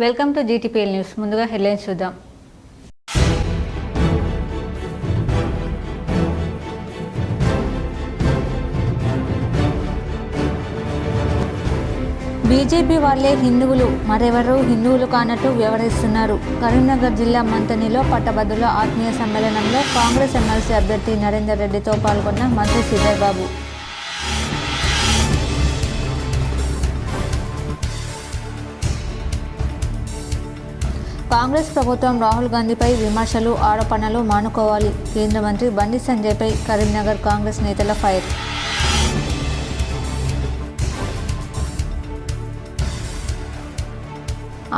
Welcome to GTPL news. ముందుగా headlines చూద్దాం. BJP వాళ్లే హిందువులు, మరెవరూ హిందువులు కానట్టు వ్యవహరిస్తున్నారు. కరీంనగర్ జిల్లా మంతనిలో పట్టభద్రుల ఆత్మీయ సమ్మేళనంలో కాంగ్రెస్ ఎమ్మెల్సీ అభ్యర్థి నరేందర్ రెడ్డితో పాల్గొన్న మంత్రి శ్రీధర్ బాబు. కాంగ్రెస్ ప్రభుత్వం రాహుల్ గాంధీపై విమర్శలు, ఆరోపణలు మానుకోవాలి. కేంద్ర మంత్రి బండి సంజయ్పై కరీంనగర్ కాంగ్రెస్ నేతల ఫైర్.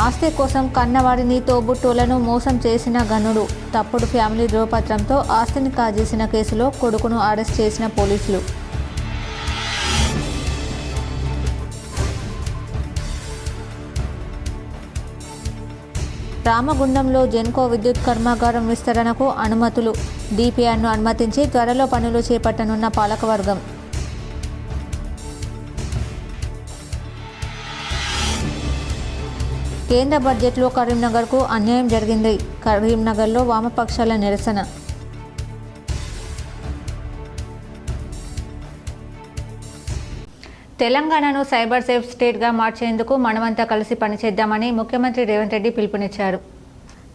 ఆస్తి కోసం కన్నవాడిని, తోబుట్టువులను మోసం చేసిన ఘనుడు. తప్పుడు ఫ్యామిలీ ధ్రువపత్రంతో ఆస్తిని కాజేసిన కేసులో కొడుకును అరెస్ట్ చేసిన పోలీసులు. రామగుండంలో జెన్కో విద్యుత్ కర్మాగారం విస్తరణకు అనుమతులు. డిపిఆర్ను అనుమతించి త్వరలో పనులు చేపట్టనున్న పాలకవర్గం. కేంద్ర బడ్జెట్లో కరీంనగర్కు అన్యాయం జరిగింది. కరీంనగర్లో వామపక్షాల నిరసన. తెలంగాణను సైబర్ సేఫ్ స్టేట్గా మార్చేందుకు మనమంతా కలిసి పనిచేద్దామని ముఖ్యమంత్రి రేవంత్ రెడ్డి పిలుపునిచ్చారు.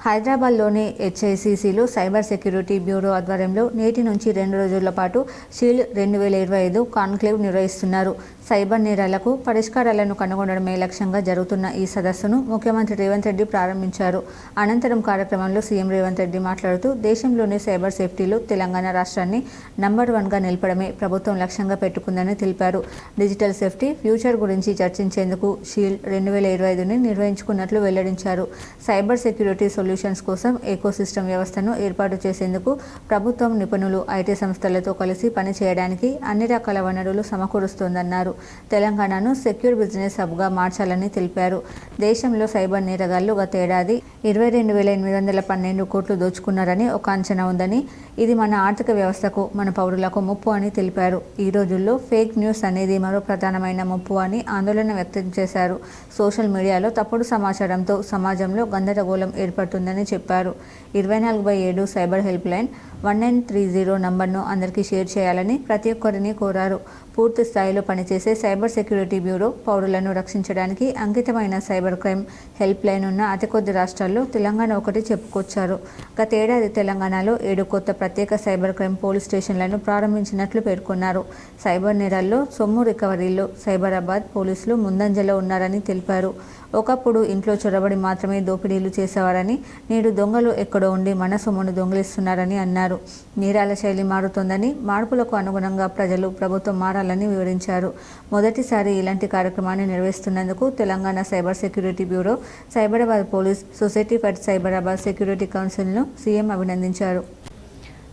హైదరాబాద్లోని హెచ్ఐసిసిలో సైబర్ సెక్యూరిటీ బ్యూరో ఆధ్వర్యంలో నేటి నుంచి 2 రోజుల పాటు షీల్డ్ 2025 కాన్క్లేవ్ నిర్వహిస్తున్నారు. సైబర్ నేరాలకు పరిష్కారాలను కనుగొనడమే లక్ష్యంగా జరుగుతున్న ఈ సదస్సును ముఖ్యమంత్రి రేవంత్ రెడ్డి ప్రారంభించారు. అనంతరం కార్యక్రమంలో సీఎం రేవంత్ రెడ్డి మాట్లాడుతూ దేశంలోని సైబర్ సేఫ్టీలో తెలంగాణ రాష్ట్రాన్ని నంబర్ 1గా నిలపడమే ప్రభుత్వం లక్ష్యంగా పెట్టుకుందని తెలిపారు. డిజిటల్ సేఫ్టీ ఫ్యూచర్ గురించి చర్చించేందుకు షీల్డ్ 2025ని నిర్వహించుకున్నట్లు వెల్లడించారు. సైబర్ సెక్యూరిటీ సొల్యూషన్స్ కోసం ఎకోసిస్టమ్ వ్యవస్థను ఏర్పాటు చేసేందుకు ప్రభుత్వం నిపుణులు, ఐటీ సంస్థలతో కలిసి పనిచేయడానికి అన్ని రకాల వనరులు సమకూరుస్తోందన్నారు. తెలంగాణను సెక్యూర్ బిజినెస్ హబ్గా మార్చాలని తెలిపారు. దేశంలో సైబర్ నేరగాళ్లు గత ఏడాది 22,812 కోట్లు దోచుకున్నారని ఒక అంచనా ఉందని, ఇది మన ఆర్థిక వ్యవస్థకు, మన పౌరులకు ముప్పు అని తెలిపారు. ఈ రోజుల్లో ఫేక్ న్యూస్ అనేది మరో ప్రధానమైన ముప్పు అని ఆందోళన వ్యక్తం చేశారు. సోషల్ మీడియాలో తప్పుడు సమాచారంతో సమాజంలో గందరగోళం ఏర్పడుతుందని చెప్పారు. 24/7 సైబర్ హెల్ప్ లైన్ 1930 నంబర్ను అందరికీ షేర్ చేయాలని ప్రతి ఒక్కరిని కోరారు. పూర్తి స్థాయిలో పనిచేసే సైబర్ సెక్యూరిటీ బ్యూరో పౌరులను రక్షించడానికి అంకితమైన సైబర్ క్రైమ్ హెల్ప్ లైన్ ఉన్న అతి కొద్ది రాష్ట్రాల్లో తెలంగాణ ఒకటి చెప్పుకొచ్చారు. గత ఏడాది తెలంగాణలో 7 కొత్త ప్రత్యేక సైబర్ క్రైమ్ పోలీస్ స్టేషన్లను ప్రారంభించినట్లు పేర్కొన్నారు. సైబర్ నేరాల్లో సొమ్ము రికవరీలో సైబరాబాద్ పోలీసులు ముందంజలో ఉన్నారని తెలిపారు. ఒకప్పుడు ఇంట్లో చొరబడి మాత్రమే దోపిడీలు చేసేవారని, నేడు దొంగలు ఎక్కడో ఉండి మన సొమ్మును దొంగిలిస్తున్నారని అన్నారు. నేరాల శైలి మారుతోందని, మార్పులకు అనుగుణంగా ప్రజలు, ప్రభుత్వం మారాలని వివరించారు. మొదటిసారి ఇలాంటి కార్యక్రమాన్ని నిర్వహిస్తున్నందుకు Telangana cyber security bureau, Cyberabad police, society for Cyberabad security కౌన్సిల్ను సీఎం అభినందించారు.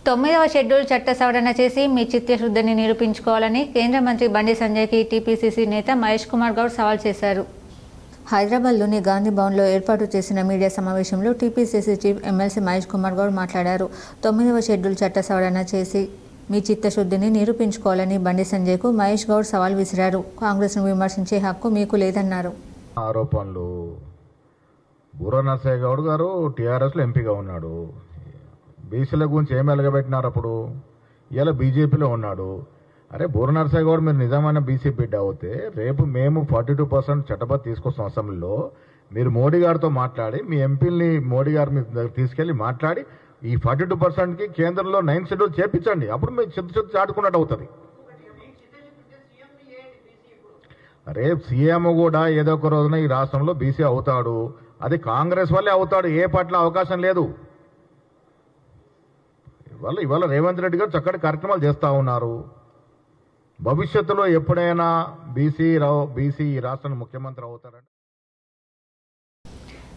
9వ షెడ్యూల్ చట్ట సవరణ చేసి మీ చిత్తశుద్ధిని నిరూపించుకోవాలని కేంద్ర మంత్రి బండి సంజయ్కి టీపీసీసీ నేత మహేష్ కుమార్ గౌడ్ సవాల్ చేశారు. హైదరాబాద్లోని గాంధీ భవన్లో ఏర్పాటు చేసిన మీడియా సమావేశంలో TPCC chief MLC Mahesh Kumar Goud మాట్లాడారు. 9వ షెడ్యూల్ చట్ట సవరణ చేసి మీ చిత్తశుద్ధిని నిరూపించుకోవాలని బండి సంజయ్కు మహేష్ గౌడ్ సవాల్ విసిరారు. కాంగ్రెస్ను విమర్శించే హక్కు మీకు లేదన్నారు. ఆరోపణలు. బూర నరసయ్య గౌడ్ గారు టీఆర్ఎస్లో ఎంపీగా ఉన్నాడు. బీసీల గురించి ఏం వెలగబెట్టినారు అప్పుడు? ఇలా బీజేపీలో ఉన్నాడు. అరే బూర నరసయ్య గౌడ్, మీరు నిజమైన బీసీ బిడ్డ అవుతే రేపు మేము 42% చట్టబద్ధ తీసుకొస్తాం అసెంబ్లీలో. మీరు మోడీ గారితో మాట్లాడి, మీ ఎంపీని మోడీ గారి మీద తీసుకెళ్లి మాట్లాడి ఈ 42%కి కేంద్రంలో 9th షెడ్యూల్ చేర్పించండి. అప్పుడు మీరు చిత్తశుద్ధి చాటుకున్నట్టు అవుతుంది. అరే సీఎం కూడా ఏదో ఒక రోజున ఈ రాష్ట్రంలో బీసీ అవుతాడు. అది కాంగ్రెస్ వల్లే అవుతాడు. ఏ పట్ల అవకాశం లేదు. ఇవాళ రేవంత్ రెడ్డి గారు చక్కటి కార్యక్రమాలు చేస్తూ ఉన్నారు. భవిష్యత్తులో ఎప్పుడైనా బీసీ ఈ రాష్ట్రానికి ముఖ్యమంత్రి అవుతారంటే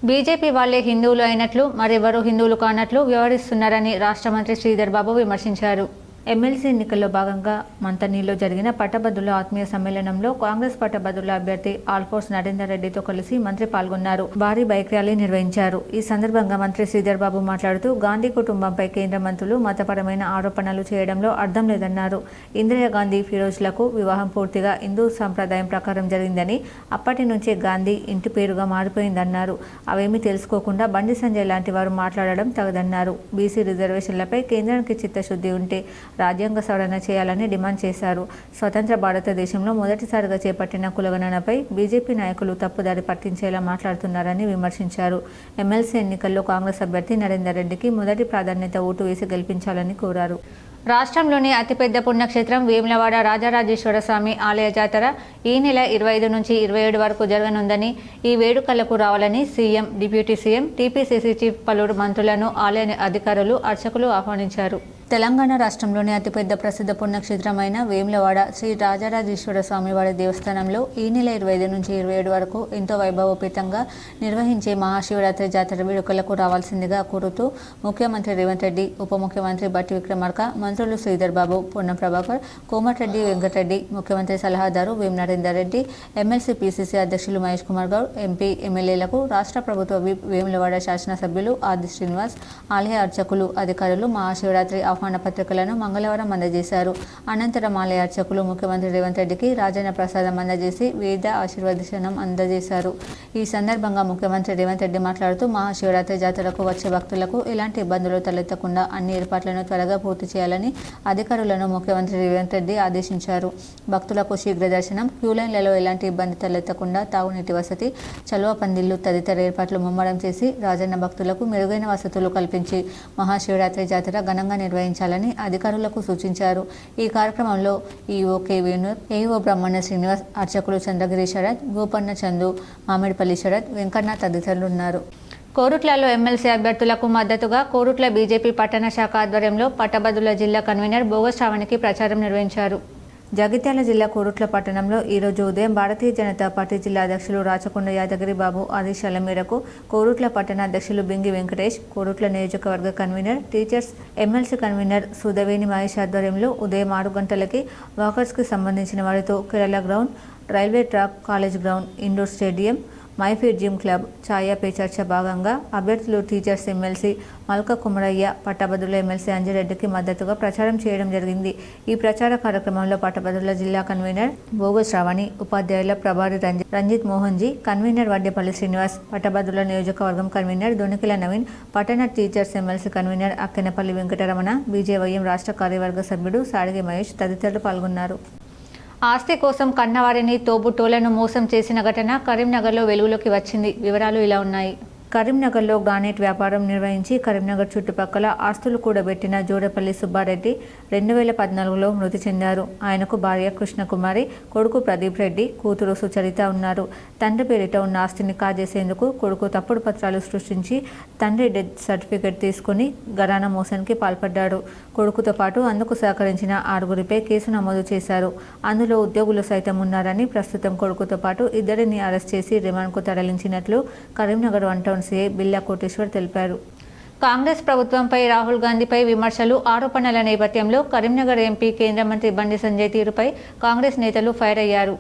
బీజేపీ వాళ్లే హిందువులు అయినట్లు, మరెవరూ హిందువులు కానట్లు వ్యవహరిస్తున్నారని రాష్ట్ర మంత్రి శ్రీధర్ బాబు విమర్శించారు. ఎమ్మెల్సీ ఎన్నికల్లో భాగంగా మంతనీలో జరిగిన పట్టభద్రుల ఆత్మీయ సమ్మేళనంలో కాంగ్రెస్ పట్టభద్రుల అభ్యర్థి ఆల్ఫోర్స్ నరేందర్ రెడ్డితో కలిసి మంత్రి పాల్గొన్నారు. భారీ బైక్ ర్యాలీ నిర్వహించారు. ఈ సందర్భంగా మంత్రి శ్రీధర్ బాబు మాట్లాడుతూ గాంధీ కుటుంబంపై కేంద్ర మంత్రులు మతపరమైన ఆరోపణలు చేయడంలో అర్థం లేదన్నారు. ఇందిరాగాంధీ ఫిరోజ్లకు వివాహం పూర్తిగా హిందూ సంప్రదాయం ప్రకారం జరిగిందని, అప్పటి నుంచే గాంధీ ఇంటి పేరుగా మారిపోయిందన్నారు. అవేమీ తెలుసుకోకుండా బండి సంజయ్ లాంటి వారు మాట్లాడడం తగదన్నారు. బీసీ రిజర్వేషన్లపై కేంద్రానికి చిత్తశుద్ధి ఉంటే రాజ్యాంగ సవరణ చేయాలని డిమాండ్ చేశారు. స్వతంత్ర భారతదేశంలో మొదటిసారిగా చేపట్టిన కులగణనపై బీజేపీ నాయకులు తప్పుదారి పట్టించేలా మాట్లాడుతున్నారని విమర్శించారు. ఎమ్మెల్సీ ఎన్నికల్లో కాంగ్రెస్ అభ్యర్థి నరేందర్ రెడ్డికి మొదటి ప్రాధాన్యత ఓటు వేసి గెలిపించాలని కోరారు. రాష్ట్రంలోని అతిపెద్ద పుణ్యక్షేత్రం వేములవాడ రాజరాజేశ్వర స్వామి ఆలయ జాతర ఈ నెల 25 నుంచి 27 వరకు జరగనుందని, ఈ వేడుకలకు రావాలని CM, deputy CM, TPCC chief పలువురు మంత్రులను ఆలయ అధికారులు, అర్చకులు ఆహ్వానించారు. తెలంగాణ రాష్ట్రంలోని అతిపెద్ద ప్రసిద్ధ పుణ్యక్షేత్రమైన వేములవాడ శ్రీ రాజరాజేశ్వర స్వామివారి దేవస్థానంలో ఈ నెల 25 నుంచి 27 వరకు ఎంతో వైభవోపేతంగా నిర్వహించే మహాశివరాత్రి జాతర వేడుకలకు రావాల్సిందిగా కోరుతూ ముఖ్యమంత్రి రేవంత్ రెడ్డి, ఉప ముఖ్యమంత్రి బట్టి విక్రమార్క, మంత్రులు శ్రీధర్ బాబు, పొన్నం ప్రభాకర్, కోమటిరెడ్డి వెంకటరెడ్డి, ముఖ్యమంత్రి సలహాదారు వేం నరేందర్ రెడ్డి, ఎమ్మెల్సీ పీసీసీ అధ్యక్షులు మహేష్ కుమార్ గౌడ్, ఎంపీ, ఎమ్మెల్యేలకు రాష్ట్ర ప్రభుత్వ విప్, వేములవాడ శాసనసభ్యులు ఆది శ్రీనివాస్, ఆలయ అర్చకులు, అధికారులు మహాశివరాత్రి ఆహ్వాన పత్రికలను మంగళవారం అందజేశారు. అనంతరం ఆలయ అర్చకులు ముఖ్యమంత్రి రేవంత్ రెడ్డికి రాజన్న ప్రసాదం అందజేసి వేద ఆశీర్వదనం అందజేశారు. ఈ సందర్భంగా ముఖ్యమంత్రి రేవంత్ రెడ్డి మాట్లాడుతూ మహాశివరాత్రి జాతరకు వచ్చే భక్తులకు ఎలాంటి ఇబ్బందులు తలెత్తకుండా అన్ని ఏర్పాట్లను త్వరగా పూర్తి చేయాలని అధికారులను ముఖ్యమంత్రి రేవంత్ రెడ్డి ఆదేశించారు. భక్తులకు శీఘ్ర దర్శనం, క్యూలైన్లలో ఎలాంటి ఇబ్బంది తలెత్తకుండా తాగునీటి వసతి, చలువ పందిళ్లు తదితర ఏర్పాట్లు ముమ్మరం చేసి రాజన్న భక్తులకు మెరుగైన వసతులు కల్పించి మహాశివరాత్రి జాతర ఘనంగా నిర్వహించాలని అధికారులకు సూచించారు. ఈ కార్యక్రమంలో ఈఓ కె వేణూర్, ఏఓ బ్రహ్మణ్య శ్రీనివాస్, అర్చకులు చంద్రగిరి శరత్, గోపన్న చందు, మామిడిపల్లి శరత్, వెంకన్న తదితరులు ఉన్నారు. కోరుట్లలో ఎమ్మెల్సీ అభ్యర్థులకు మద్దతుగా కోరుట్ల బీజేపీ పట్టణ శాఖ ఆధ్వర్యంలో పట్టభద్రుల జిల్లా కన్వీనర్ బోగస్ శ్రావణికి ప్రచారం నిర్వహించారు. జగిత్యాల జిల్లా కోరుట్ల పట్టణంలో ఈరోజు ఉదయం భారతీయ జనతా పార్టీ జిల్లా అధ్యక్షులు రాచకొండ యాదగిరి బాబు ఆదేశాల మేరకు కోరుట్ల పట్టణ అధ్యక్షులు బింగి వెంకటేష్, కోరుట్ల నియోజకవర్గ convener, teachers MLC convener Sudhaveni Mahesh ఆధ్వర్యంలో ఉదయం 6 గంటలకి వాకర్స్కి సంబంధించిన వారితో Kerala ground, railway track, college ground, indoor stadium, మైఫీర్ జిమ్ క్లబ్, ఛాయా పే చర్చ భాగంగా అభ్యర్థులు టీచర్స్ ఎమ్మెల్సీ మల్క కుమరయ్య, పట్టభద్రుల ఎమ్మెల్సీ అంజిరెడ్డికి మద్దతుగా ప్రచారం చేయడం జరిగింది. ఈ ప్రచార కార్యక్రమంలో పట్టభద్రుల జిల్లా కన్వీనర్ బోగస్ శ్రావణి, ఉపాధ్యాయుల ప్రభారి రంజిత్ మోహన్జీ, కన్వీనర్ వడ్డేపల్లి శ్రీనివాస్, పట్టభద్రుల నియోజకవర్గం కన్వీనర్ దొనికిల నవీన్, పట్టణ teachers MLC convener Akkenapalli Venkataramana, BJYM రాష్ట్ర కార్యవర్గ సభ్యుడు సాడిగే మహేష్ తదితరులు పాల్గొన్నారు. ఆస్తి కోసం కన్నవారిని, తోబుట్టోలను మోసం చేసిన ఘటన కరీంనగర్లో వెలుగులోకి వచ్చింది. వివరాలు ఇలా ఉన్నాయి. కరీంనగర్లో గ్రానైట్ వ్యాపారం నిర్వహించి కరీంనగర్ చుట్టుపక్కల ఆస్తులు కూడబెట్టిన జోడపల్లి సుబ్బారెడ్డి 2014లో మృతి చెందారు. ఆయనకు భార్య కృష్ణకుమారి, కొడుకు ప్రదీప్ రెడ్డి, కూతురు సుచరిత ఉన్నారు. తండ్రి పేరిట ఉన్న ఆస్తిని కాజేసేందుకు కొడుకు తప్పుడు పత్రాలు సృష్టించి తండ్రి డెత్ సర్టిఫికెట్ తీసుకుని ఘరానా మోసానికి పాల్పడ్డాడు. కొడుకుతో పాటు అందుకు సహకరించిన 6గురిపై కేసు నమోదు చేశారు. అందులో ఉద్యోగులు సైతం ఉన్నారని, ప్రస్తుతం కొడుకుతో పాటు 2ని అరెస్ట్ చేసి రిమాండ్కు తరలించినట్లు కరీంనగర్ 1 టౌన్ సీఐ బిల్లా కోటేశ్వర్ తెలిపారు. కాంగ్రెస్ ప్రభుత్వంపై రాహుల్ గాంధీపై విమర్శలు, ఆరోపణల నేపథ్యంలో కరీంనగర్ ఎంపీ, కేంద్ర మంత్రి బండి సంజయ్ తీరుపై కాంగ్రెస్ నేతలు ఫైర్ అయ్యారు.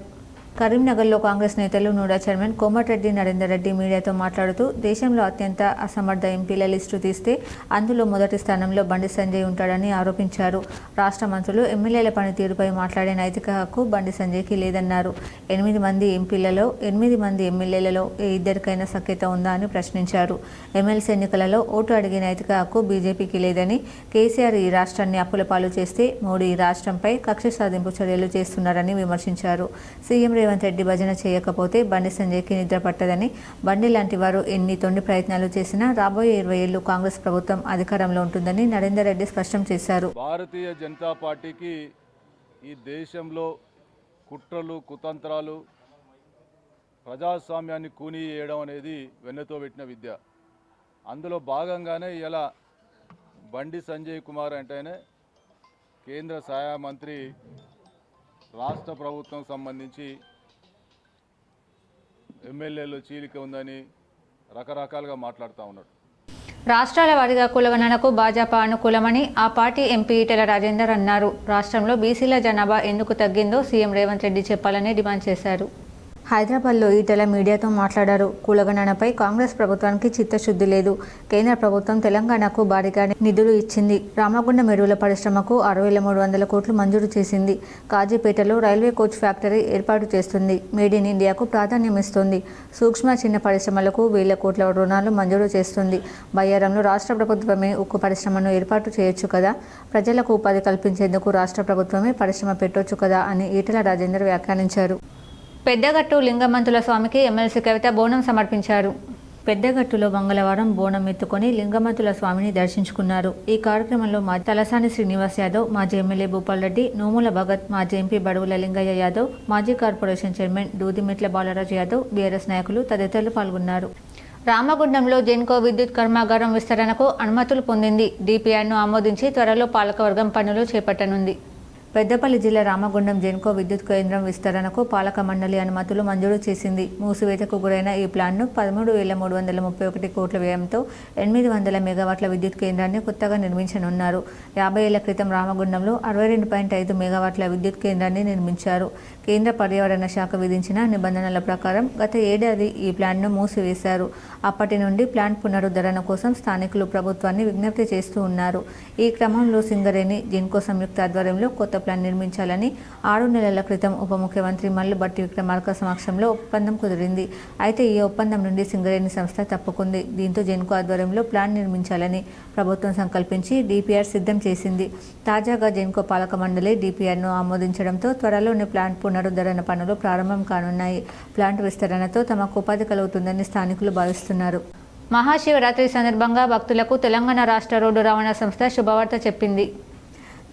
కరీంనగర్లో కాంగ్రెస్ నేతలు నూడా చైర్మన్ కోమటిరెడ్డి నరేందర్ రెడ్డి మీడియాతో మాట్లాడుతూ దేశంలో అత్యంత అసమర్థ ఎంపీల లిస్టు తీస్తే అందులో మొదటి స్థానంలో బండి సంజయ్ ఉంటాడని ఆరోపించారు. రాష్ట్ర మంత్రులు, ఎమ్మెల్యేల పనితీరుపై మాట్లాడే నైతిక హక్కు బండి సంజయ్కి లేదన్నారు. 8 మంది ఎంపీలలో 8 మంది ఎమ్మెల్యేలలో ఏ ఇద్దరికైనా సఖ్యత ఉందా అని ప్రశ్నించారు. ఎమ్మెల్సీ ఎన్నికలలో ఓటు అడిగే నైతిక హక్కు బీజేపీకి లేదని, కేసీఆర్ ఈ రాష్ట్రాన్ని అప్పుల పాలు చేస్తే మోడీ ఈ రాష్ట్రంపై కక్ష సాధింపు చర్యలు చేస్తున్నారని విమర్శించారు. సీఎం రేవంత్ రెడ్డి భజన చేయకపోతే బండి సంజయ్కి నిద్ర పట్టదని, బండి లాంటి వారు ఎన్ని తొండి ప్రయత్నాలు చేసినా రాబోయే 20 ఏళ్లు కాంగ్రెస్ ప్రభుత్వం అధికారంలో ఉంటుందని నరేందర్ రెడ్డి స్పష్టం చేశారు. భారతీయ జనతా పార్టీకి ఈ దేశంలో కుట్రలు, కుతంత్రాలు, ప్రజాస్వామ్యాన్ని కూనీ చేయడం అనేది వెన్నతో పెట్టిన విద్య. అందులో భాగంగానే ఇలా బండి సంజయ్ కుమార్ అంటేనే కేంద్ర సహాయ మంత్రి, రాష్ట్ర ప్రభుత్వం సంబంధించి ఎమ్మెల్యేలు చీలిక ఉందని రకరకాలుగా మాట్లాడుతూ ఉన్నాడు. రాష్ట్రాల వారీగా కులగణనకు భాజపా అనుకూలమని ఆ పార్టీ ఎంపీ ఈటెల రాజేందర్ అన్నారు. రాష్ట్రంలో బీసీల జనాభా ఎందుకు తగ్గిందో సీఎం రేవంత్ రెడ్డి చెప్పాలని డిమాండ్ చేశారు. హైదరాబాద్లో ఈటెల మీడియాతో మాట్లాడారు. కులగణనపై కాంగ్రెస్ ప్రభుత్వానికి చిత్తశుద్ధి లేదు. కేంద్ర ప్రభుత్వం తెలంగాణకు భారీగా నిధులు ఇచ్చింది. రామగుండం ఎరువుల పరిశ్రమకు 6,300 కోట్లు మంజూరు చేసింది. కాజీపేటలో రైల్వే కోచ్ ఫ్యాక్టరీ ఏర్పాటు చేస్తుంది. మేడ్ ఇన్ ఇండియాకు ప్రాధాన్యం ఇస్తుంది. సూక్ష్మ చిన్న పరిశ్రమలకు 1,000 కోట్ల రుణాలు మంజూరు చేస్తుంది. బయ్యారంలో రాష్ట్ర ప్రభుత్వమే ఉక్కు పరిశ్రమను ఏర్పాటు చేయొచ్చు కదా, ప్రజలకు ఉపాధి కల్పించేందుకు రాష్ట్ర ప్రభుత్వమే పరిశ్రమ పెట్టొచ్చు కదా అని ఈటెల రాజేందర్ వ్యాఖ్యానించారు. పెద్దగట్టు లింగమంతుల స్వామికి ఎమ్మెల్సీ కవిత బోనం సమర్పించారు. పెద్దగట్టులో మంగళవారం బోనం ఎత్తుకొని లింగమంతుల స్వామిని దర్శించుకున్నారు. ఈ కార్యక్రమంలో తలసాని శ్రీనివాస్ యాదవ్, మాజీ ఎమ్మెల్యే భూపాల్ రెడ్డి, నోముల భగత్, మాజీ ఎంపీ బడుగుల లింగయ్య యాదవ్, మాజీ corporation chairman Dudimetla Balaraju Yadav, BRS నాయకులు తదితరులు పాల్గొన్నారు. రామగుండంలో జెన్కో విద్యుత్ కర్మాగారం విస్తరణకు అనుమతులు పొందింది. డిపిఆర్ను ఆమోదించి త్వరలో పాలకవర్గం పనులు చేపట్టనుంది. పెద్దపల్లి జిల్లా రామగుండం జెన్కో విద్యుత్ కేంద్రం విస్తరణకు పాలక మండలి అనుమతులు మంజూరు చేసింది. మూసివేతకు గురైన ఈ ప్లాన్ను 13,331 కోట్ల వ్యయంతో 800 మెగావాట్ల విద్యుత్ కేంద్రాన్ని కొత్తగా నిర్మించనున్నారు. 50 ఏళ్ల క్రితం రామగుండంలో 62.5 మెగావాట్ల విద్యుత్ కేంద్రాన్ని నిర్మించారు. కేంద్ర పర్యావరణ శాఖ విధించిన నిబంధనల ప్రకారం గత ఏడాది ఈ ప్లాన్ను మూసివేశారు. అప్పటి నుండి ప్లాంట్ పునరుద్ధరణ కోసం స్థానికులు ప్రభుత్వాన్ని విజ్ఞప్తి చేస్తూ ఉన్నారు. ఈ క్రమంలో సింగరేణి జెన్కో సంయుక్త ఆధ్వర్యంలో కొత్త ప్లాన్ నిర్మించాలని 6 నెలల క్రితం ఉప ముఖ్యమంత్రి మల్లు భట్టి విక్రమార్క సమక్షంలో ఒప్పందం కుదిరింది. అయితే ఈ ఒప్పందం నుండి సింగరేణి సంస్థ తప్పుకుంది. దీంతో జెన్కో ఆధ్వర్యంలో ప్లాన్ నిర్మించాలని ప్రభుత్వం సంకల్పించి డిపిఆర్ సిద్ధం చేసింది. తాజాగా జెన్కో పాలక మండలి డిపిఆర్ను ఆమోదించడంతో త్వరలోనే ప్లాంట్ పునరుద్ధరణ పనులు ప్రారంభం కానున్నాయి. ప్లాంట్ విస్తరణతో తమకు ఉపాధి కలుగుతుందని స్థానికులు భావిస్తున్నారు. మహాశివరాత్రి సందర్భంగా భక్తులకు తెలంగాణ రాష్ట్ర రోడ్డు రవాణా సంస్థ శుభవార్త చెప్పింది.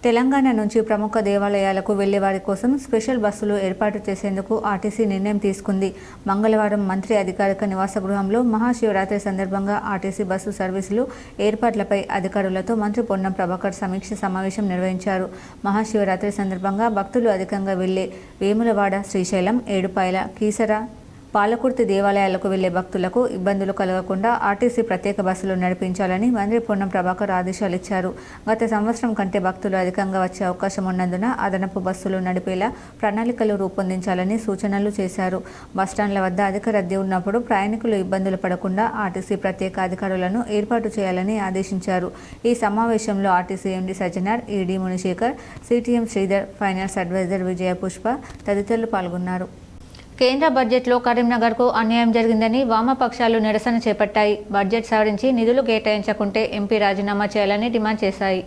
తెలంగాణ నుంచి ప్రముఖ దేవాలయాలకు వెళ్లే వారి కోసం స్పెషల్ బస్సులు ఏర్పాటు చేసేందుకు ఆర్టీసీ నిర్ణయం తీసుకుంది. మంగళవారం మంత్రి అధికారిక నివాస గృహంలో మహాశివరాత్రి సందర్భంగా ఆర్టీసీ బస్సు సర్వీసులు ఏర్పాట్లపై అధికారులతో మంత్రి పొన్నం ప్రభాకర్ సమీక్ష సమావేశం నిర్వహించారు. మహాశివరాత్రి సందర్భంగా భక్తులు అధికంగా వెళ్లే వేములవాడ, శ్రీశైలం, ఏడుపాయల, కీసర, పాలకుర్తి దేవాలయాలకు వెళ్లే భక్తులకు ఇబ్బందులు కలగకుండా ఆర్టీసీ ప్రత్యేక బస్సులు నడిపించాలని మంత్రి పొన్నం ప్రభాకర్ ఆదేశాలు ఇచ్చారు. గత సంవత్సరం కంటే భక్తులు అధికంగా వచ్చే అవకాశం ఉన్నందున అదనపు బస్సులు నడిపేలా ప్రణాళికలు రూపొందించాలని సూచనలు చేశారు. బస్టాండ్ల వద్ద అధిక రద్దీ ఉన్నప్పుడు ప్రయాణికులు ఇబ్బందులు పడకుండా ఆర్టీసీ ప్రత్యేక అధికారులను ఏర్పాటు చేయాలని ఆదేశించారు. ఈ సమావేశంలో RTC MD Sajjanar, ED Munishekar, CTM Sridhar, finance advisor Vijaya Pushpa తదితరులు పాల్గొన్నారు. కేంద్ర బడ్జెట్లో కరీంనగర్కు అన్యాయం జరిగిందని వామపక్షాలు నిరసన చేపట్టాయి. బడ్జెట్ సవరించి నిధులు కేటాయించకుంటే ఎంపీ రాజీనామా చేయాలని డిమాండ్ చేశాయి.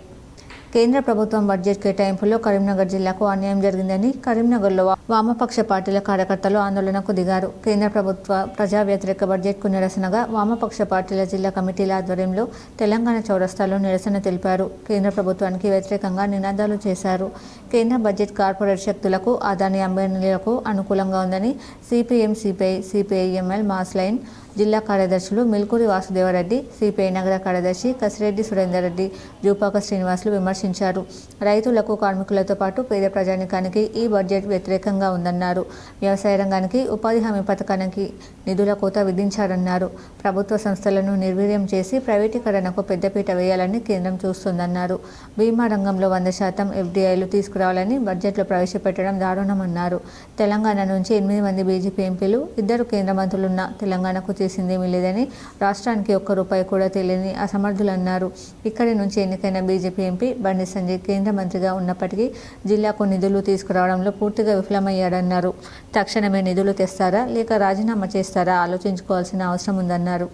కేంద్ర ప్రభుత్వం బడ్జెట్ కేటాయింపుల్లో కరీంనగర్ జిల్లాకు అన్యాయం జరిగిందని కరీంనగర్లో వామపక్ష పార్టీల కార్యకర్తలు ఆందోళనకు దిగారు. కేంద్ర ప్రభుత్వ ప్రజా వ్యతిరేక బడ్జెట్కు నిరసనగా వామపక్ష పార్టీల జిల్లా కమిటీల ఆధ్వర్యంలో తెలంగాణ చౌరస్తాలో నిరసన తెలిపారు. కేంద్ర ప్రభుత్వానికి వ్యతిరేకంగా నినాదాలు చేశారు. కేంద్ర బడ్జెట్ కార్పొరేట్ శక్తులకు, అదానీ అంబానీలకు అనుకూలంగా ఉందని CPM, CPI, CPIML mass line జిల్లా కార్యదర్శులు మిల్కూరి వాసుదేవరెడ్డి, సిపిఐ నగర కార్యదర్శి కసిరెడ్డి సురేందర్ రెడ్డి, జూపాక శ్రీనివాసులు విమర్శించారు. రైతులకు, కార్మికులతో పాటు పేద ప్రజానికానికి ఈ బడ్జెట్ వ్యతిరేకంగా ఉందన్నారు. వ్యవసాయ రంగానికి, ఉపాధి హామీ పథకానికి నిధుల కోత విధించారన్నారు. ప్రభుత్వ సంస్థలను నిర్వీర్యం చేసి ప్రైవేటీకరణకు పెద్దపీట వేయాలని కేంద్రం చూస్తుందన్నారు. బీమా రంగంలో 100% ఎఫ్డీఐలు తీసుకురావాలని బడ్జెట్లో ప్రవేశపెట్టడం దారుణమన్నారు. తెలంగాణ నుంచి 8 మంది బీజేపీ ఎంపీలు, 2 కేంద్ర మంత్రులున్న తెలంగాణకు చేసిందేమీ లేదని, రాష్ట్రానికి ₹1 కూడా తెలియని అసమర్థులన్నారు. ఇక్కడి నుంచి ఎన్నికైన బీజేపీ ఎంపీ బండి సంజయ్ కేంద్ర మంత్రిగా ఉన్నప్పటికీ జిల్లాకు నిధులు తీసుకురావడంలో పూర్తిగా విఫలమయ్యాడన్నారు. తక్షణమే నిధులు తెస్తారా లేక రాజీనామా చేస్తారా ఆలోచించుకోవాల్సిన అవసరం ఉందన్నారు.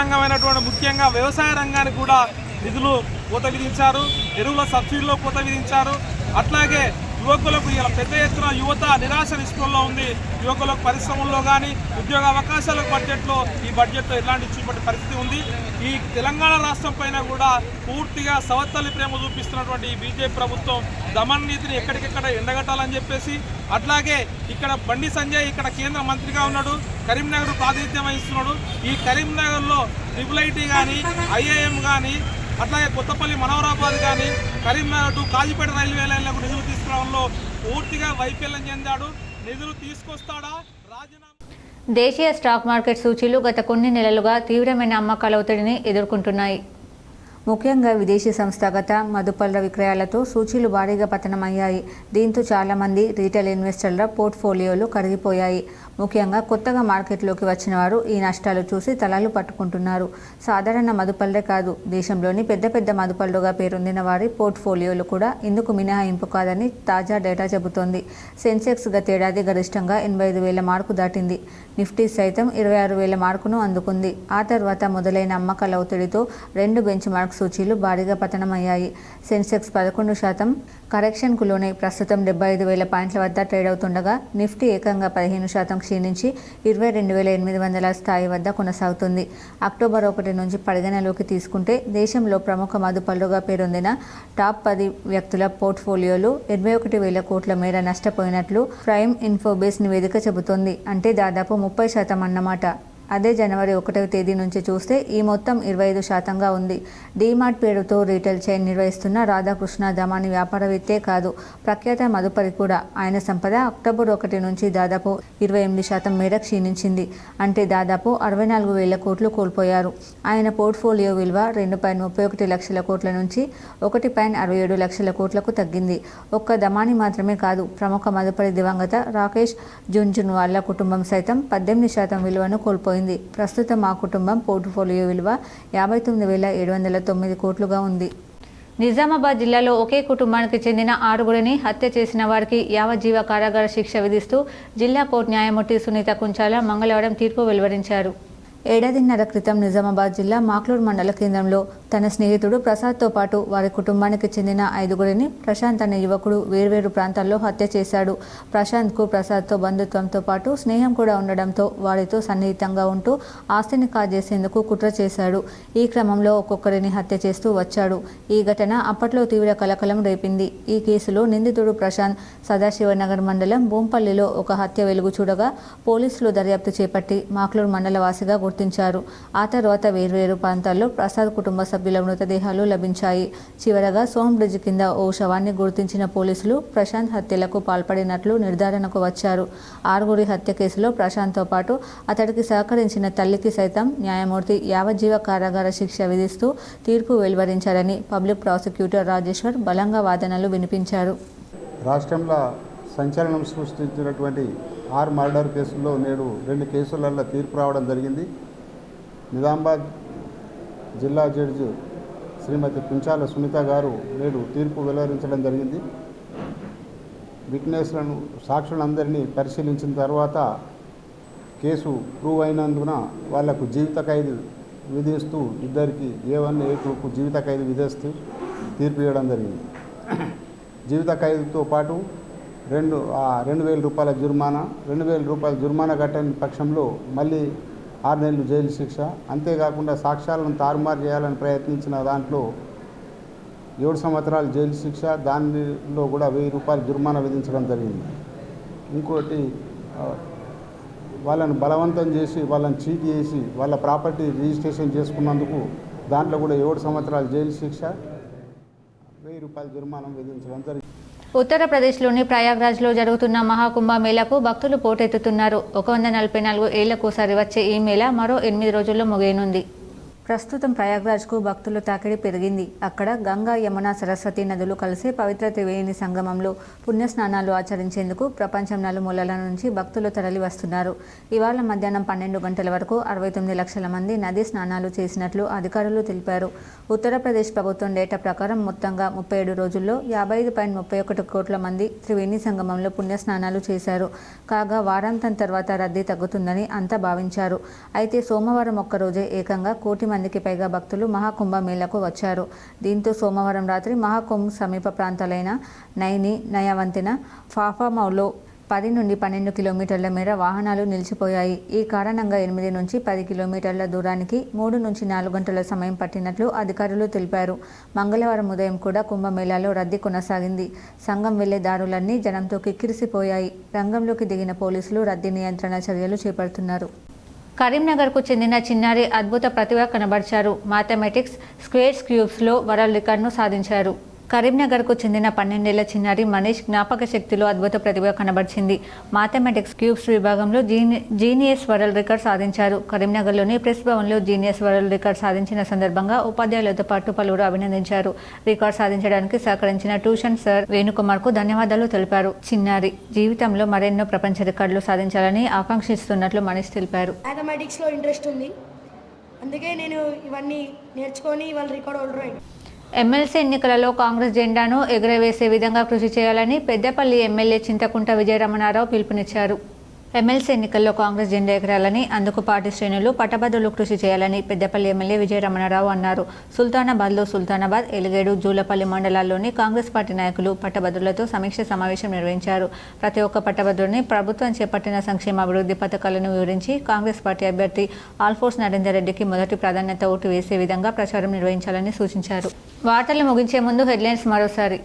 రంగమైనటువంటి ముఖ్యంగా వ్యవసాయ రంగానికి కూడా నిధులు కోత విధించారు. ఎరువుల సబ్సిడీలో కోత విధించారు. అట్లాగే యువకులకు ఇలా పెద్ద ఎత్తున యువత నిరాశ నిస్పృహలో ఉంది. యువకులకు పరిశ్రమల్లో కానీ ఉద్యోగ అవకాశాల బడ్జెట్లో ఈ బడ్జెట్లో ఎలాంటి చూపటి పరిస్థితి ఉంది. ఈ తెలంగాణ రాష్ట్రం పైన కూడా పూర్తిగా సవత్తల్లి ప్రేమ చూపిస్తున్నటువంటి ఈ బీజేపీ ప్రభుత్వం దమన్ నీతిని ఎక్కడికెక్కడ ఎండగట్టాలని చెప్పేసి, అట్లాగే ఇక్కడ బండి సంజయ్ ఇక్కడ కేంద్ర మంత్రిగా ఉన్నాడు, కరీంనగర్ ప్రాతినిధ్యం వహిస్తున్నాడు. ఈ కరీంనగర్లో ట్రిపుల్ కానీ, ఐఐఎం కానీ, అట్లాగే కొత్తపల్లి మనోహరాబాద్ కానీ, కరీంనగర్ టు కాజీపేట రైల్వే లైన్లకు నిధులు తీసుకురావడంలో పూర్తిగా వైఫల్యం చెందాడు. నిధులు తీసుకొస్తాడా రాజీనామా దేశీయ స్టాక్ మార్కెట్ సూచీలు గత కొన్ని నెలలుగా తీవ్రమైన అమ్మకాల ఒత్తిడిని ఎదుర్కొంటున్నాయి. ముఖ్యంగా విదేశీ సంస్థాగత మదుపర్ల విక్రయాలతో సూచీలు భారీగా పతనమయ్యాయి. దీంతో చాలామంది రీటైల్ ఇన్వెస్టర్ల పోర్ట్ఫోలియోలు కరిగిపోయాయి. ముఖ్యంగా కొత్తగా మార్కెట్లోకి వచ్చిన వారు ఈ నష్టాలు చూసి తలలు పట్టుకుంటున్నారు. సాధారణ మదుపర్లే కాదు, దేశంలోని పెద్ద పెద్ద మదుపర్లుగా పేరొందిన వారి పోర్ట్ఫోలియోలు కూడా ఇందుకు మినహాయింపు కాదని తాజా డేటా చెబుతోంది. సెన్సెక్స్ గతేడాది గరిష్టంగా 85,000 మార్కు దాటింది. నిఫ్టీ సైతం 26,000 మార్కును అందుకుంది. ఆ తర్వాత మొదలైన అమ్మకాల ఒత్తిడితో 2 బెంచ్ మార్క్ సూచీలు భారీగా పతనమయ్యాయి. సెన్సెక్స్ 11% కరెక్షన్కు లోనే ప్రస్తుతం 75,000 పాయింట్ల వద్ద ట్రేడ్ అవుతుండగా నిఫ్టీ ఏకంగా 15% క్షీణించి 22,800 స్థాయి వద్ద కొనసాగుతుంది. అక్టోబర్ 1 నుంచి పరిగణలోకి తీసుకుంటే దేశంలో ప్రముఖ మదుపర్లుగా పేరొందిన టాప్ 10 వ్యక్తుల పోర్ట్ఫోలియోలు 81,000 కోట్ల మేర నష్టపోయినట్లు ప్రైమ్ ఇన్ఫోబేస్ నివేదిక చెబుతోంది. అంటే దాదాపు 30% అన్నమాట. అదే జనవరి 1వ తేదీ నుంచి చూస్తే ఈ మొత్తం 25%గా ఉంది. డీమార్ట్ పేరుతో రీటైల్ చైన్ నిర్వహిస్తున్న రాధాకృష్ణ దమాని వ్యాపారవేత్తే కాదు, ప్రఖ్యాత మదుపరి కూడా. ఆయన సంపద అక్టోబర్ 1 నుంచి దాదాపు 28% మేర క్షీణించింది. అంటే దాదాపు 64,000 కోట్లు కోల్పోయారు. ఆయన పోర్ట్ఫోలియో విలువ 2.31 లక్షల కోట్ల నుంచి 1.67 లక్షల కోట్లకు తగ్గింది. ఒక్క దమాని మాత్రమే కాదు, ప్రముఖ మదుపరి దివంగత రాకేష్ జుంజున్వాలా కుటుంబం సైతం 18% విలువను కోల్పోయింది. ప్రస్తుతం ఆ కుటుంబం పోర్ట్ఫోలియో విలువ 59,709 కోట్లుగా ఉంది. నిజామాబాద్ జిల్లాలో ఒకే కుటుంబానికి చెందిన 6గురిని హత్య చేసిన వారికి యావజ్జీవ కారాగార శిక్ష విధిస్తూ జిల్లా కోర్టు న్యాయమూర్తి సునీత కుంచాల మంగళవారం తీర్పు వెలువరించారు. ఏడాదిన్నర క్రితం నిజామాబాద్ జిల్లా మాక్లూర్ మండల కేంద్రంలో తన స్నేహితుడు ప్రసాద్తో పాటు వారి కుటుంబానికి చెందిన 5గురిని ప్రశాంత్ అనే యువకుడు వేర్వేరు ప్రాంతాల్లో హత్య చేశాడు. ప్రశాంత్కు ప్రసాద్తో బంధుత్వంతో పాటు స్నేహం కూడా ఉండడంతో వారితో సన్నిహితంగా ఉంటూ ఆస్తిని కాజేసేందుకు కుట్ర చేశాడు. ఈ క్రమంలో ఒక్కొక్కరిని హత్య చేస్తూ వచ్చాడు. ఈ ఘటన అప్పట్లో తీవ్ర కలకలం రేపింది. ఈ కేసులో నిందితుడు ప్రశాంత్ సదాశివనగర్ మండలం బూంపల్లిలో ఒక హత్య వెలుగు చూడగా పోలీసులు దర్యాప్తు చేపట్టి మాక్లూర్ మండల వాసిగా గుర్తించారు. ఆ తర్వాత వేర్వేరు ప్రాంతాల్లో ప్రసాద్ కుటుంబ సభ్యుల మృతదేహాలు లభించాయి. చివరగా సోహం బ్రిడ్జ్ కింద ఓ శవాన్ని గుర్తించిన పోలీసులు ప్రశాంత్ హత్యలకు పాల్పడినట్లు నిర్ధారణకు వచ్చారు. 6గురి హత్య కేసులో ప్రశాంత్తో పాటు అతడికి సహకరించిన తల్లికి సైతం న్యాయమూర్తి యావజ్జీవ కారాగార శిక్ష విధిస్తూ తీర్పు వెలువరించారని పబ్లిక్ ప్రాసిక్యూటర్ రాజేశ్వర్ బలంగా వాదనలు వినిపించారు. రాష్ట్రంలో సంచలనం సృష్టించినటువంటి 6 మర్డర్ కేసుల్లో నేడు 2 కేసులలో తీర్పు రావడం జరిగింది. నిజామాబాద్ జిల్లా జడ్జి శ్రీమతి కుంచాల సునీత గారు నేడు తీర్పు వెలువరించడం జరిగింది. విట్నెస్లను సాక్షులందరినీ పరిశీలించిన తర్వాత కేసు ప్రూవ్ అయినందున వాళ్లకు జీవిత ఖైదు విధిస్తూ ఇద్దరికి A1 A2కు జీవిత ఖైదు విధిస్తూ తీర్పు ఇవ్వడం జరిగింది. జీవిత ఖైదుతో పాటు 2,000 రూపాయల జుర్మానా, 2,000 రూపాయల జుర్మానా కట్టని పక్షంలో మళ్ళీ 6 నెలలు జైలు శిక్ష. అంతేకాకుండా సాక్ష్యాలను తారుమారు చేయాలని ప్రయత్నించిన దాంట్లో 7 సంవత్సరాలు జైలు శిక్ష, దానిలో కూడా 1,000 రూపాయల జుర్మానా విధించడం జరిగింది. ఇంకోటి వాళ్ళను బలవంతం చేసి వాళ్ళని చీట్ చేసి వాళ్ళ ప్రాపర్టీ రిజిస్ట్రేషన్ చేసుకున్నందుకు దాంట్లో కూడా 7 సంవత్సరాలు జైలు శిక్ష, 1,000 రూపాయల జుర్మానా విధించడం జరిగింది. ఉత్తరప్రదేశ్లోని ప్రయాగ్రాజ్లో జరుగుతున్న మహాకుంభ మేళకు భక్తులు పోటెత్తుతున్నారు. 144 ఏళ్లకోసారి వచ్చే ఈ మేళ మరో 8 రోజుల్లో ముగియనుంది. ప్రస్తుతం ప్రయాగ్రాజ్కు భక్తుల తాకిడి పెరిగింది. అక్కడ గంగా, యమున, సరస్వతి నదులు కలిసే పవిత్ర త్రివేణి సంగమంలో పుణ్యస్నానాలు ఆచరించేందుకు ప్రపంచం నలుమూలల నుంచి భక్తులు తరలి వస్తున్నారు. ఇవాళ మధ్యాహ్నం 12 గంటల వరకు 69 లక్షల మంది నదీ స్నానాలు చేసినట్లు అధికారులు తెలిపారు. ఉత్తరప్రదేశ్ ప్రభుత్వం డేటా ప్రకారం మొత్తంగా 37 రోజుల్లో 55.31 కోట్ల మంది త్రివేణి సంగమంలో పుణ్యస్నానాలు చేశారు. కాగా వారాంతం తర్వాత రద్దీ తగ్గుతుందని అంతా భావించారు. అయితే సోమవారం ఒక్కరోజే ఏకంగా 1 కోటి మందికి పైగా భక్తులు మహాకుంభ మేళకు వచ్చారు. దీంతో సోమవారం రాత్రి మహాకుంభ్ సమీప ప్రాంతాలైన నైని, నయావంతిన, ఫాఫామౌలో 10 నుండి 12 కిలోమీటర్ల మేర వాహనాలు నిలిచిపోయాయి. ఈ కారణంగా 8 నుంచి 10 కిలోమీటర్ల దూరానికి 3 నుంచి 4 గంటల సమయం పట్టినట్లు అధికారులు తెలిపారు. మంగళవారం ఉదయం కూడా కుంభమేళాలో రద్దీ కొనసాగింది. సంఘం వెళ్లే దారులన్నీ జనంతో కిక్కిరిసిపోయాయి. రంగంలోకి దిగిన పోలీసులు రద్దీ నియంత్రణ చర్యలు చేపడుతున్నారు. కరీంనగర్కు చెందిన చిన్నారి అద్భుత ప్రతిభ కనబర్చారు. మ్యాథమెటిక్స్, స్క్వేర్స్, క్యూబ్స్లో వరల్డ్ రికార్డును సాధించారు. కరీంనగర్కు చెందిన 12 ఏళ్ల చిన్నారి మనీష్ జ్ఞాపక శక్తిలో అద్భుత ప్రతిభ కనబరిచింది. మ్యాథమెటిక్స్ క్యూబ్స్ విభాగంలో జీనియస్ వరల్డ్ రికార్డ్ సాధించారు. కరీంనగర్లోని ప్రెస్ భవన్లో జీనియస్ వరల్డ్ రికార్డ్ సాధించిన సందర్భంగా ఉపాధ్యాయులతో పాటు పలువురు అభినందించారు. రికార్డ్ సాధించడానికి సహకరించిన ట్యూషన్ సార్ వేణుకుమార్కు ధన్యవాదాలు తెలిపారు. చిన్నారి జీవితంలో మరెన్నో ప్రపంచ రికార్డులు సాధించాలని ఆకాంక్షిస్తున్నట్లు మనీష్ తెలిపారు. మ్యాథమెటిక్స్లో ఇంట్రెస్ట్ ఉంది, అందుకే నేను ఇవన్నీ నేర్చుకొని వాళ్ళ రికార్డ్ హోల్డర్ అయ్యాను. ఎమ్మెల్సీ ఎన్నికలలో కాంగ్రెస్ జెండాను ఎగురవేసే విధంగా కృషి చేయాలని పెద్దపల్లి ఎమ్మెల్యే చింతకుంట విజయరమణారావు పిలుపునిచ్చారు. ఎమ్మెల్సీ ఎన్నికల్లో కాంగ్రెస్ జెండా ఎగరాలని, అందుకు పార్టీ శ్రేణులు పట్టభద్రులు కృషి చేయాలని పెద్దపల్లి ఎమ్మెల్యే విజయరమణారావు అన్నారు. సుల్తానాబాద్లో సుల్తానాబాద్, ఎలిగేడు, జూలపల్లి మండలాల్లోని కాంగ్రెస్ పార్టీ నాయకులు పట్టభద్రులతో సమీక్ష సమావేశం నిర్వహించారు. ప్రతి ఒక్క పట్టభద్రుని ప్రభుత్వం చేపట్టిన సంక్షేమ అభివృద్ధి పథకాలను వివరించి కాంగ్రెస్ పార్టీ అభ్యర్థి ఆల్ఫోర్స్ నరేందర్ రెడ్డికి మొదటి ప్రాధాన్యత ఓటు వేసే విధంగా ప్రచారం నిర్వహించాలని సూచించారు. వార్తలు ముగించే ముందు హెడ్లైన్స్ మరోసారి.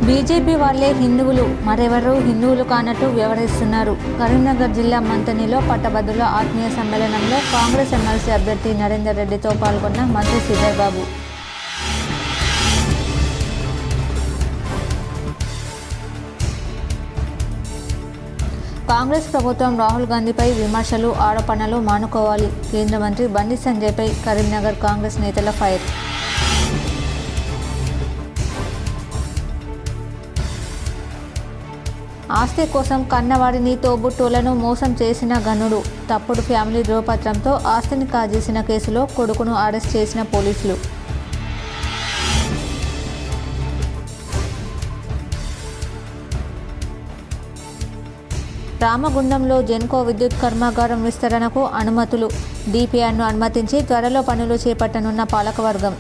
బీజేపీ వాళ్లే హిందువులు, మరెవరూ హిందువులు కానట్టు వ్యవహరిస్తున్నారు. కరీంనగర్ జిల్లా మంతనిలో పట్టభద్రుల ఆత్మీయ సమ్మేళనంలో కాంగ్రెస్ ఎమ్మెల్సీ అభ్యర్థి నరేందర్ రెడ్డితో పాల్గొన్న మంత్రి శ్రీధర్ బాబు. కాంగ్రెస్ ప్రభుత్వం రాహుల్ గాంధీపై విమర్శలు, ఆరోపణలు మానుకోవాలి. కేంద్ర మంత్రి బండి సంజయ్పై కరీంనగర్ కాంగ్రెస్ నేతల ఫైర్. ఆస్తి కోసం కన్నవాడిని, తోబుట్టువులను మోసం చేసిన ఘనుడు. తప్పుడు ఫ్యామిలీ ధ్రువపత్రంతో ఆస్తిని కాజేసిన కేసులో కొడుకును అరెస్ట్ చేసిన పోలీసులు. రామగుండంలో జెన్కో విద్యుత్ కర్మాగారం విస్తరణకు అనుమతులు. డిపిఆర్ను అనుమతించి త్వరలో పనులు చేపట్టనున్న పాలకవర్గం.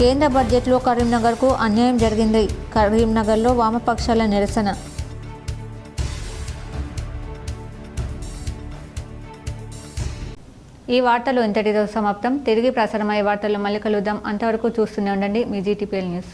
కేంద్ర బడ్జెట్లో కరీంనగర్కు అన్యాయం జరిగింది. కరీంనగర్లో వామపక్షాల నిరసన. ఈ వార్తలు ఇంతటితో సమాప్తం. తిరిగి ప్రసారమయ్యే వార్తల్లో మళ్ళీ కలుద్దాం. అంతవరకు చూస్తూనే ఉండండి మీ జీటీపీఎల్ న్యూస్.